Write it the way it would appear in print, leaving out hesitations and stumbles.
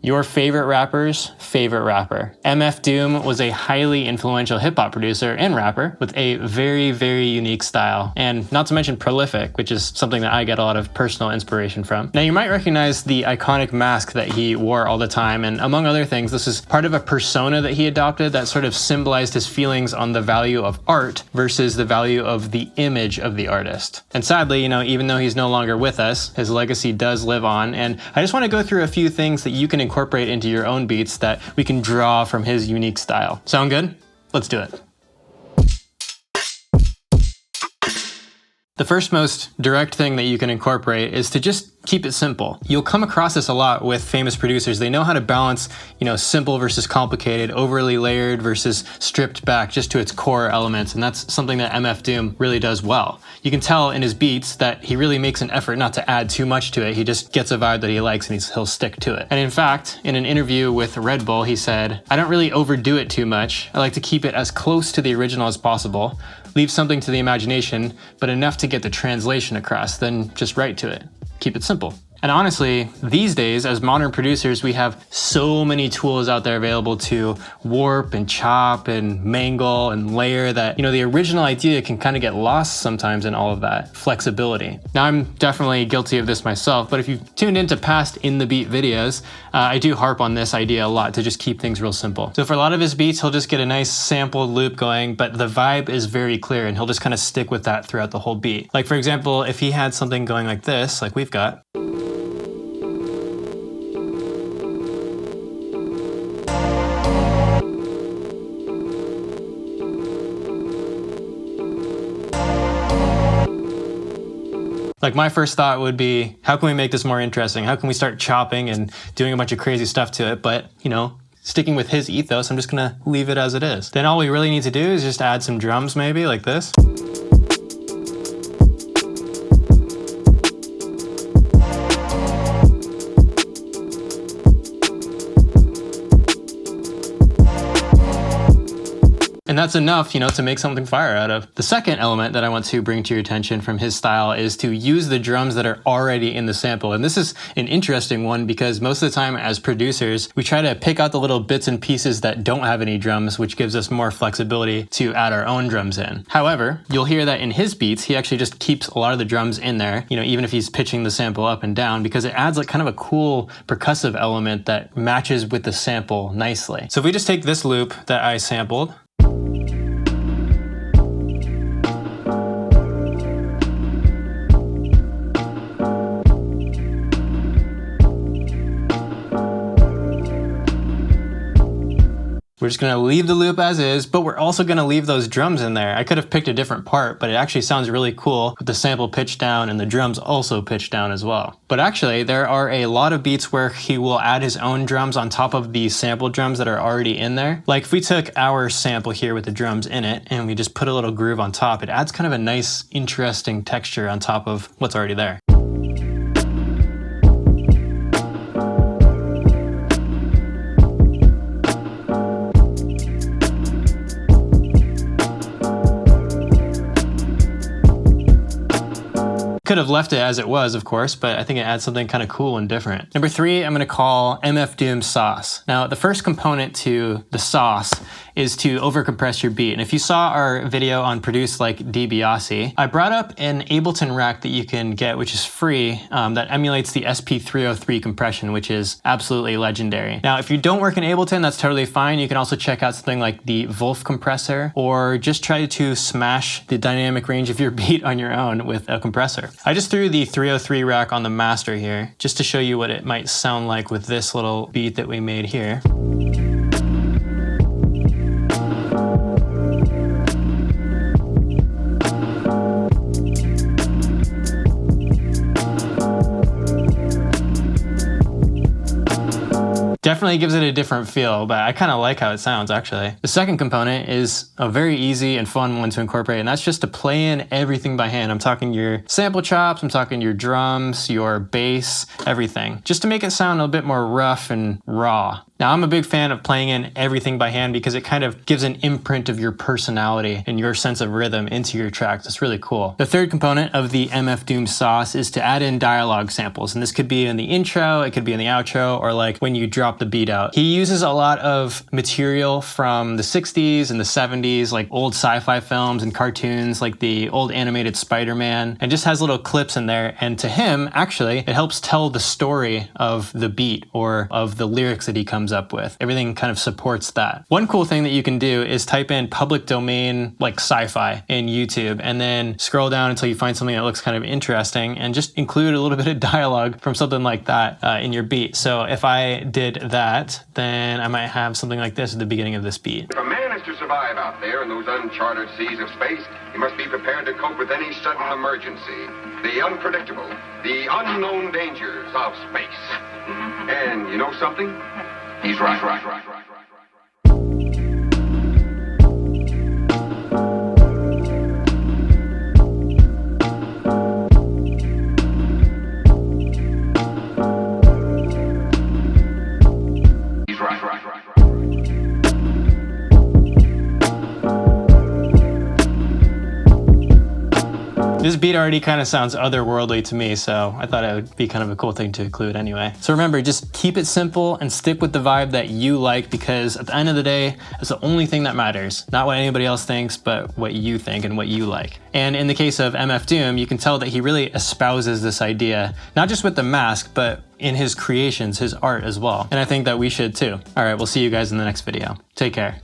Your favorite rapper's favorite rapper. MF Doom was a highly influential hip-hop producer and rapper with a very, very unique style, and not to mention prolific, which is something that I get a lot of personal inspiration from. Now, you might recognize the iconic mask that he wore all the time, and among other things, this is part of a persona that he adopted that sort of symbolized his feelings on the value of art versus the value of the image of the artist. And sadly, even though he's no longer with us, his legacy does live on, and I just want to go through a few things that you can incorporate into your own beats that we can draw from his unique style. Sound good? Let's do it. The first most direct thing that you can incorporate is to just keep it simple. You'll come across this a lot with famous producers. They know how to balance, simple versus complicated, overly layered versus stripped back just to its core elements, and that's something that MF Doom really does well. You can tell in his beats that he really makes an effort not to add too much to it. He just gets a vibe that he likes and he'll stick to it. And in fact, in an interview with Red Bull, he said, "I don't really overdo it too much. I like to keep it as close to the original as possible. Leave something to the imagination, but enough to get the translation across, then just write to it. Keep it simple." And honestly, these days, as modern producers, we have so many tools out there available to warp and chop and mangle and layer that, the original idea can kind of get lost sometimes in all of that flexibility. Now, I'm definitely guilty of this myself, but if you've tuned into past In the Beat videos, I do harp on this idea a lot to just keep things real simple. So for a lot of his beats, he'll just get a nice sampled loop going, but the vibe is very clear and he'll just kind of stick with that throughout the whole beat. Like, for example, if he had something going like this, like we've got, like, my first thought would be, how can we make this more interesting? How can we start chopping and doing a bunch of crazy stuff to it? But, sticking with his ethos, I'm just gonna leave it as it is. Then all we really need to do is just add some drums maybe, like this. And that's enough, to make something fire out of. The second element that I want to bring to your attention from his style is to use the drums that are already in the sample. And this is an interesting one because most of the time as producers, we try to pick out the little bits and pieces that don't have any drums, which gives us more flexibility to add our own drums in. However, you'll hear that in his beats, he actually just keeps a lot of the drums in there, even if he's pitching the sample up and down, because it adds like kind of a cool percussive element that matches with the sample nicely. So if we just take this loop that I sampled, we're just gonna leave the loop as is, but we're also gonna leave those drums in there. I could have picked a different part, but it actually sounds really cool with the sample pitched down and the drums also pitched down as well. But actually, there are a lot of beats where he will add his own drums on top of the sample drums that are already in there. Like if we took our sample here with the drums in it and we just put a little groove on top, it adds kind of a nice, interesting texture on top of what's already there. Could have left it as it was, of course, but I think it adds something kind of cool and different. Number 3, I'm gonna call MF Doom sauce. Now, the first component to the sauce is to overcompress your beat. And if you saw our video on Produce Like DiBiase, I brought up an Ableton rack that you can get, which is free, that emulates the SP303 compression, which is absolutely legendary. Now, if you don't work in Ableton, that's totally fine. You can also check out something like the Wolf compressor, or just try to smash the dynamic range of your beat on your own with a compressor. I just threw the 303 rack on the master here, just to show you what it might sound like with this little beat that we made here. Definitely gives it a different feel, but I kind of like how it sounds, actually. The second component is a very easy and fun one to incorporate, and that's just to play in everything by hand. I'm talking your sample chops, I'm talking your drums, your bass, everything. Just to make it sound a bit more rough and raw. Now, I'm a big fan of playing in everything by hand because it kind of gives an imprint of your personality and your sense of rhythm into your tracks. It's really cool. The third component of the MF Doom sauce is to add in dialogue samples, and this could be in the intro, it could be in the outro, or like when you drop the beat out. He uses a lot of material from the 60s and the 70s, like old sci-fi films and cartoons, like the old animated Spider-Man, and just has little clips in there. And to him, actually, it helps tell the story of the beat or of the lyrics that he comes up with. Everything kind of supports that. One cool thing that you can do is type in public domain like sci-fi in YouTube and then scroll down until you find something that looks kind of interesting and just include a little bit of dialogue from something like that in your beat. So if I did that, then I might have something like this at the beginning of this beat. If a man is to survive out there in those uncharted seas of space, he must be prepared to cope with any sudden emergency, the unpredictable, the unknown dangers of space. And you know something? He's right. This beat already kind of sounds otherworldly to me, so I thought it would be kind of a cool thing to include anyway. So remember, just keep it simple and stick with the vibe that you like, because at the end of the day, it's the only thing that matters. Not what anybody else thinks, but what you think and what you like. And in the case of MF Doom, you can tell that he really espouses this idea, not just with the mask, but in his creations, his art as well. And I think that we should too. All right, we'll see you guys in the next video. Take care.